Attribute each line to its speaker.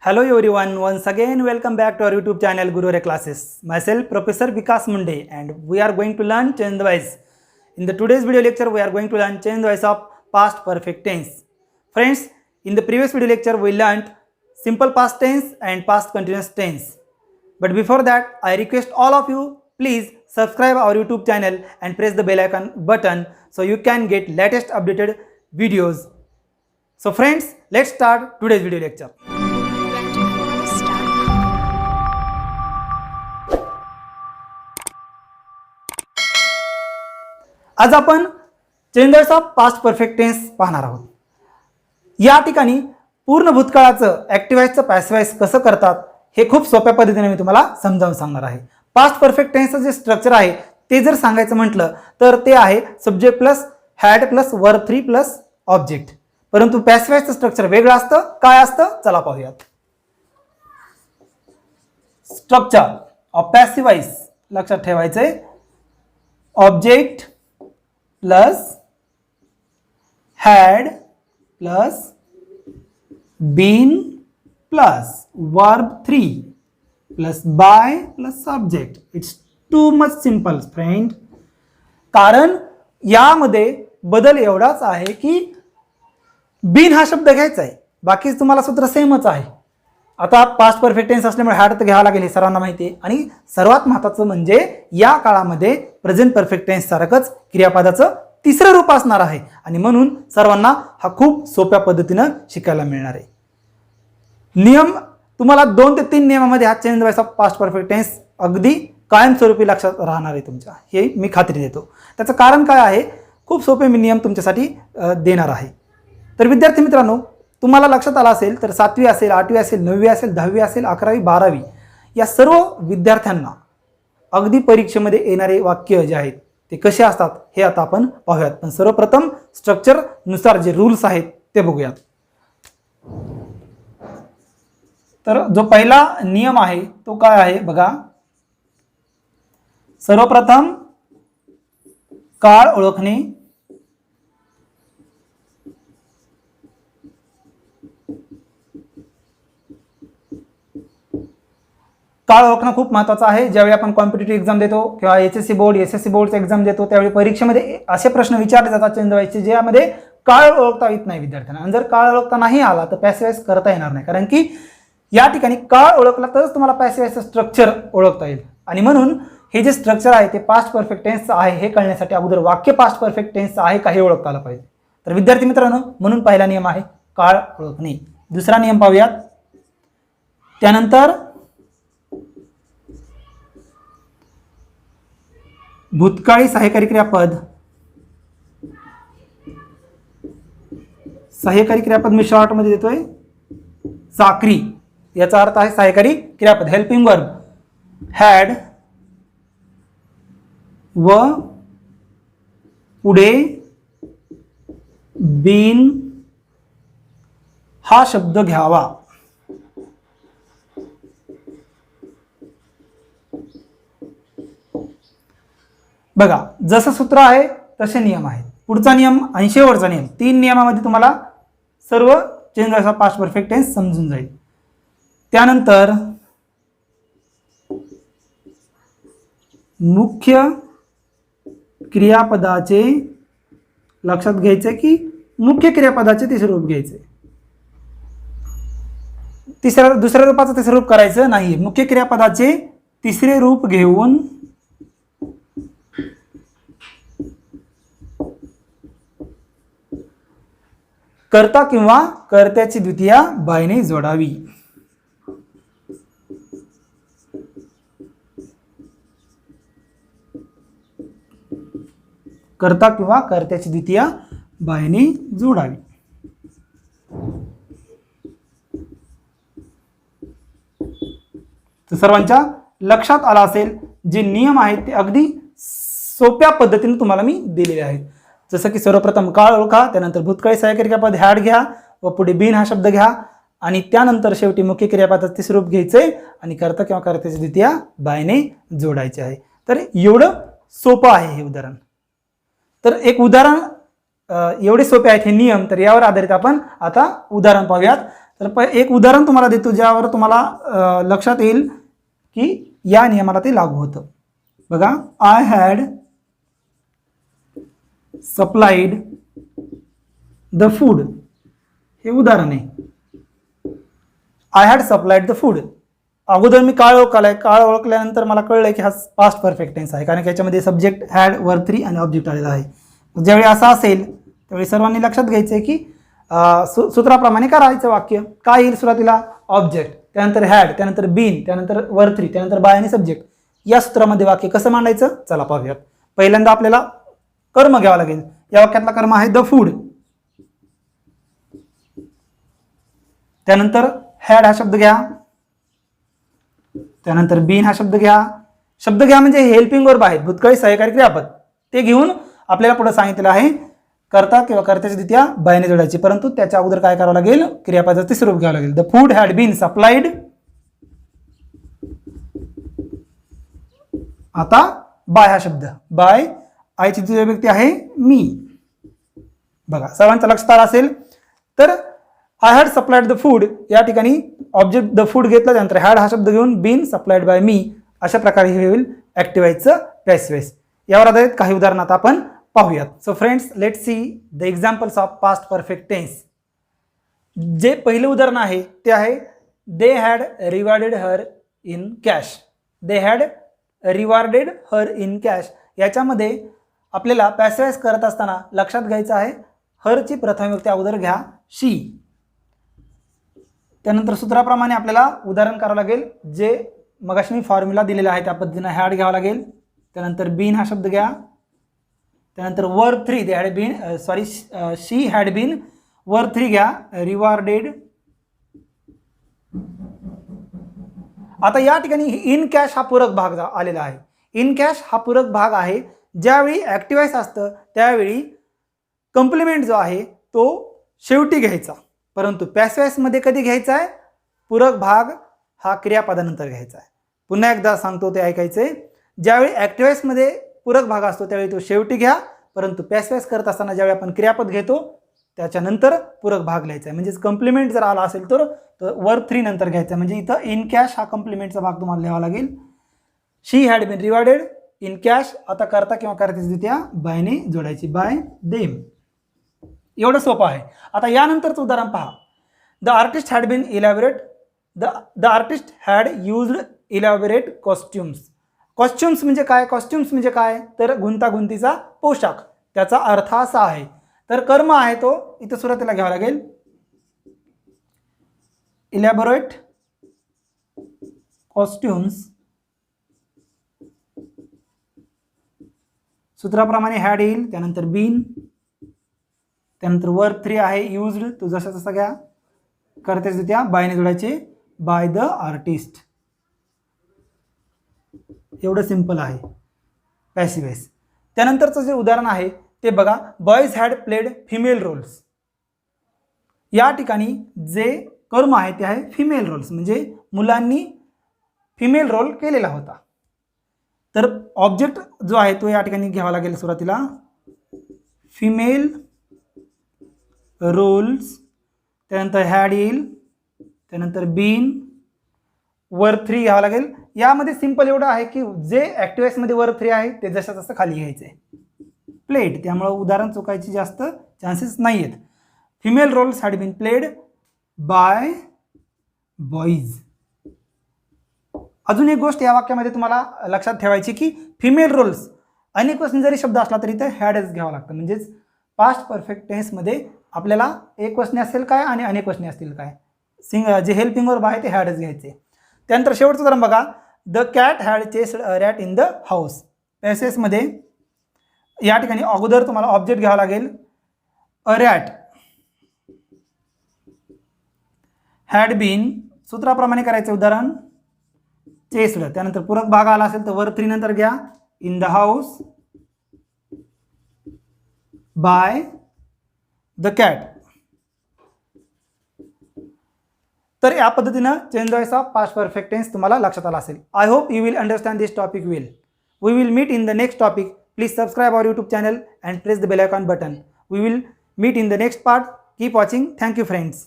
Speaker 1: Hello everyone, once again welcome back to our YouTube channel Guru Re Classes. Myself Professor Vikas Munde and we are going to learn change the voice. In the today's video lecture we are going to learn change the voice of past perfect tense. Friends, in the previous video lecture we learned simple past tense and past continuous tense. But before that I request all of you please subscribe our YouTube channel and press the bell icon button so you can get latest updated videos. So friends, let's start today's video lecture. आज आपण changers of past perfect tense पाहणार आहोत. या ठिकाणी पूर्ण भूतकाळाचं active वॉइसचं passive voice कसं करतात हे खूप सोप्या पद्धतीने मी तुम्हाला समजावून सांगणार आहे. पास्ट परफेक्ट टेन्सचं जे स्ट्रक्चर आहे ते जर सांगायचं म्हटलं तर ते आहे subject plus had plus verb 3 plus object. परंतु पॅसिव्ह वॉइसचं स्ट्रक्चर वेगळं असतं. काय असतं चला पाहूयात. स्ट्रक्चर ऑफ पॅसिव्ह वॉइस लक्षात ठेवायचंय. Object plus had plus been plus verb 3 plus by plus subject. It's too much simple friend. कारण यामध्ये बदल एवढाच आहे की बीन हा शब्द घ्यायचा आहे, बाकी तुम्हाला सूत्र सेमच आहे. आता पास्ट परफेक्ट टेन्स असल्यामुळे हॅड तर घ्यावा लागेल हे सर्वांना माहिती आहे. आणि सर्वात महत्त्वाचं म्हणजे या काळामध्ये प्रेझेंट परफेक्ट टेन्स सारखंच क्रियापदाचं तिसरं रूप असणार आहे आणि म्हणून सर्वांना हा खूप सोप्या पद्धतीनं शिकायला मिळणार आहे. नियम तुम्हाला 2 ते 3 नियमामध्ये हा change voice of past perfect tense अगदी कायमस्वरूपी लक्षात राहणार आहे तुमच्या, हे मी खात्री देतो. त्याचं कारण काय आहे, खूप सोपे मी नियम तुमच्यासाठी देणार आहे. तर विद्यार्थी मित्रांनो, तुम्हाला लक्षात आलं असेल तर 7वी असेल, 8वी असेल, 9वी असेल, 10वी असेल, 11वी 12वी या सर्व विद्यार्थ्यांना अगदी परीक्षेमध्ये येणारे वाक्य जे आहेत ते कसे असतात हे आता आपण पाहूयात. पण सर्वप्रथम स्ट्रक्चर नुसार जे रूल्स आहेत ते बघूयात. तर जो पहिला नियम आहे तो काय आहे बघा. सर्वप्रथम काळ ओळखणे. काळ ओळखणं खूप महत्त्वाचं आहे. ज्यावेळी आपण कॉम्पिटिटिव्ह एक्झाम देतो किंवा HSC बोर्ड SSC बोर्डचं एक्झाम देतो त्यावेळी परीक्षेमध्ये असे प्रश्न विचारले जातात चेंज व्हायचे ज्यामध्ये काळ ओळखता येत नाही विद्यार्थ्यांना. आणि जर काळ ओळखता नाही आला तर पॅसिव्ह वॉइस करता येणार नाही. कारण की या ठिकाणी काळ ओळखला तरच तुम्हाला पॅसिव्ह वॉइसचं स्ट्रक्चर ओळखता येईल. आणि म्हणून हे जे स्ट्रक्चर आहे ते पास्ट परफेक्ट टेन्सचं आहे हे कळण्यासाठी अगोदर वाक्य पास्ट परफेक्ट टेन्सचं आहे का हे ओळखता आलं पाहिजे. तर विद्यार्थी मित्रांनो, म्हणून पहिला नियम आहे काळ ओळखणे. दुसरा नियम पाहूयात. त्यानंतर भूतकाळी सहाय्यकारी क्रियापद. सहाय्यकारी क्रियापद मी शॉर्ट मध्ये देतोय चाकरी. याचा अर्थ आहे सहाय्यकारी क्रियापद हेल्पिंग वर्ब. हॅड व पुढे बीन हा शब्द घ्यावा. बघा, जसं सूत्र आहे तसे नियम आहेत. पुढचा नियम 80 वरचा नियम. 3 नियमामध्ये तुम्हाला सर्व change voice of past perfect tense समजून जाईल. त्यानंतर मुख्य क्रियापदाचे लक्षात घ्यायचे की मुख्य क्रियापदाचे तिसरे रूप घ्यायचे. दुसऱ्या रूपाचं तिसरं रूप करायचं नाही. मुख्य क्रियापदाचे तिसरे रूप घेऊन कर्ता किंवा कर्त्याची द्वितीया बायने जोडावी. कर्ता किंवा कर्त्याची द्वितीया बायने जोडावी. तर सर्वांच्या लक्षात आला असेल जे नियम आहेत ते अगदी सोप्या पद्धतीने तुम्हाला मी दिलेले आहेत. जसं की सर्वप्रथम काळ ओळखा, त्यानंतर भूतकाळी सहाय्यकारी क्रियापद हॅड घ्या व पुढे बीन हा शब्द घ्या आणि त्यानंतर शेवटी मुख्य क्रियापदाचे तिसरे रूप घ्यायचे आणि कर्ता किंवा कर्त्याची द्वितीया बायने जोडायचे आहे. तर एवढं सोपं आहे हे उदाहरण. तर एक उदाहरण एवढे सोपे आहेत हे नियम, तर यावर आधारित आपण आता उदाहरण पाहूयात. तर एक उदाहरण तुम्हाला देतो ज्यावर तुम्हाला लक्षात येईल की या नियमाला ते लागू होतं. बघा, I had supplied the food, हे उदाहरण आहे. I had supplied the food, अगोदर मी काळ ओळखलाय, काळ ओळखल्यानंतर मला कळलंय की हा पास्ट परफेक्ट टेन्स आहे, कारण की याच्यामध्ये सब्जेक्ट हॅड वर्ब 3 आणि ऑब्जेक्ट आलेला आहे. ज्यावेळी असं असेल त्यावेळी सर्वांनी लक्षात घ्यायचं आहे की सूत्राप्रमाणे करायचं वाक्य. काय येईल सुरुवातीला? ऑब्जेक्ट, त्यानंतर हॅड, त्यानंतर बीन, त्यानंतर वर्ब 3, त्यानंतर बाय आणि सब्जेक्ट. या सूत्रामध्ये वाक्य कसं मांडायचं चला पाहूयात. पहिल्यांदा आपल्याला कर्म घ्यावं लागेल. या वाक्यातला कर्म आहे द फूड. त्यानंतर हॅड हा शब्द घ्या, त्यानंतर बीन हा शब्द घ्या. शब्द घ्या म्हणजे हेल्पिंग वर्ब आहेत, भूतकाळी सहाय्यकारी क्रियापद. ते घेऊन आपल्याला पुढे सांगितलेलं आहे कर्ता किंवा कर्त्याची द्वितीया बायने जोडायची, परंतु त्याच्या अगोदर काय करावं लागेल? क्रियापदाचं तिसरं रूप घ्यावं लागेल. The food had been supplied. आता बाय हा शब्द, बाय आयची द्वितीय व्यक्ती आहे मी. बघा सर्वांचं लक्षात आलं असेल. तर I had supplied the food, या ठिकाणी ऑब्जेक्ट द फूड घेतला, त्यानंतर हॅड हा शब्द घेऊन बीन सप्लाइड बाय मी, अशा प्रकारे हे होईल ऍक्टिव्हाइजचं पॅसिव्ह वॉइस. यावर आधारित काही उदाहरणं आता आपण पाहूयात. So friends, let see the examples of past perfect tense. जे पहिलं उदाहरण आहे ते आहे they had rewarded her in cash. They had rewarded her in cash. याच्यामध्ये आपल्याला पॅसिव्ह वॉइस करत असताना लक्षात घ्यायचं आहे हरची प्रथम व्यक्ती अगोदर घ्या, शी. त्यानंतर सूत्राप्रमाणे आपल्याला उदाहरण करावं लागेल. जे मगाशी मी फॉर्म्युला दिलेला आहे त्या पद्धतीने हॅड घ्यावं लागेल. त्यानंतर बीन हा शब्द घ्या, त्यानंतर verb 3 they had been she had been, verb 3 घ्या, रिवॉर्डेड. आता या ठिकाणी इन कॅश हा पूरक भाग आलेला आहे. इन कॅश हा पूरक भाग आहे. ज्यावेळी ऍक्टिव्हाइज असतं त्यावेळी कॉम्प्लिमेंट जो आहे तो शेवटी घ्यायचा, परंतु पॅसिव्ह वॉइस मध्ये कधी घ्यायचा आहे? पूरक भाग हा क्रियापदानंतर घ्यायचा आहे. पुन्हा एकदा सांगतो ते ऐकायचंय. ज्यावेळी ऍक्टिव्ह वॉइस मध्ये पूरक भाग असतो त्यावेळी तो शेवटी घ्या, परंतु पॅसिव्ह वॉइस करत असताना ज्यावेळी आपण क्रियापद घेतो त्याच्यानंतर पूरक भाग लिहायचा आहे. म्हणजेच कॉम्प्लिमेंट जर आला असेल तर वर्ब 3 नंतर घ्यायचा. म्हणजे इथं इन कॅश हा कॉम्प्लिमेंटचा भाग तुम्हाला लिहावा लागेल. She had been rewarded in cash. आता करता किंवा कर्त्याची द्वितीया बायने जोडायची, बाय देम. एवढं सोपं आहे. आता यानंतरचं उदाहरण पहा. The artist had been elaborate, the artist had used elaborate costumes. Costumes म्हणजे काय? कॉस्ट्युम्स म्हणजे काय? तर गुंतागुंतीचा पोशाख. त्याचा अर्थ असा आहे. तर कर्म आहे तो इथं सुरुवातीला घ्यावा लागेल, इलॅबोरेट कॉस्ट्युम्स. सूत्राप्रमाणे हॅड येईल, त्यानंतर बीन, त्यानंतर वर्ब 3 आहे युज्ड, तो जसा तसा घ्या, कर्त्याची द्वितीया बायने जोडायचे, बाय द आर्टिस्ट. एवढं सिंपल आहे पॅसिव्ह वॉइस. त्यानंतरचं जे उदाहरण आहे ते बघा. Boys had played female roles. या ठिकाणी जे कर्म आहे ते आहे फिमेल रोल्स, म्हणजे मुलांनी फिमेल रोल केलेला होता. तर ऑब्जेक्ट जो आहे तो या ठिकाणी घ्यावा लागेल सुरुवातीला, फिमेल रोल्स, त्यानंतर हॅड येईल, त्यानंतर बीन, वर्ब 3 घ्यावा लागेल. यामध्ये सिंपल एवढं आहे की जे ऍक्टिव्ह वॉइस मध्ये वर्ब 3 आहे ते जसं तसं खाली घ्यायचे, प्लेड. त्यामुळे उदाहरण चुकायची जास्त चान्सेस नाही आहेत. Female roles had been played by boys. अजून एक गोष्ट या वाक्यामध्ये तुम्हाला लक्षात ठेवायची की फिमेल रोल्स अनेक वचनी जरी शब्द असला तरी ते हॅडच घ्यावं लागतं. म्हणजेच पास्ट परफेक्ट टेन्समध्ये आपल्याला एक वचनी असेल काय आणि अनेक वचनी असतील काय, जे हेल्पिंग वर्ब आहे ते हॅडच घ्यायचे. त्यानंतर शेवटचं उदाहरण बघा. The cat had chased a rat in the house. पॅसेजमध्ये या ठिकाणी अगोदर तुम्हाला ऑब्जेक्ट घ्यावा लागेल, अ रॅट, हॅड बीन, सूत्राप्रमाणे करायचं उदाहरण, चेस्ड. त्यानंतर पूरक भाग आला असेल तर वर्ब 3 नंतर घ्या, in the house by the cat. तर या पद्धतीनं change voice of past perfect tense तुम्हाला लक्षात आला असेल. I hope you will understand this topic well. We will meet in the next topic. Please subscribe our YouTube channel and press the bell icon button. We will meet in the next part. Keep watching. Thank you friends.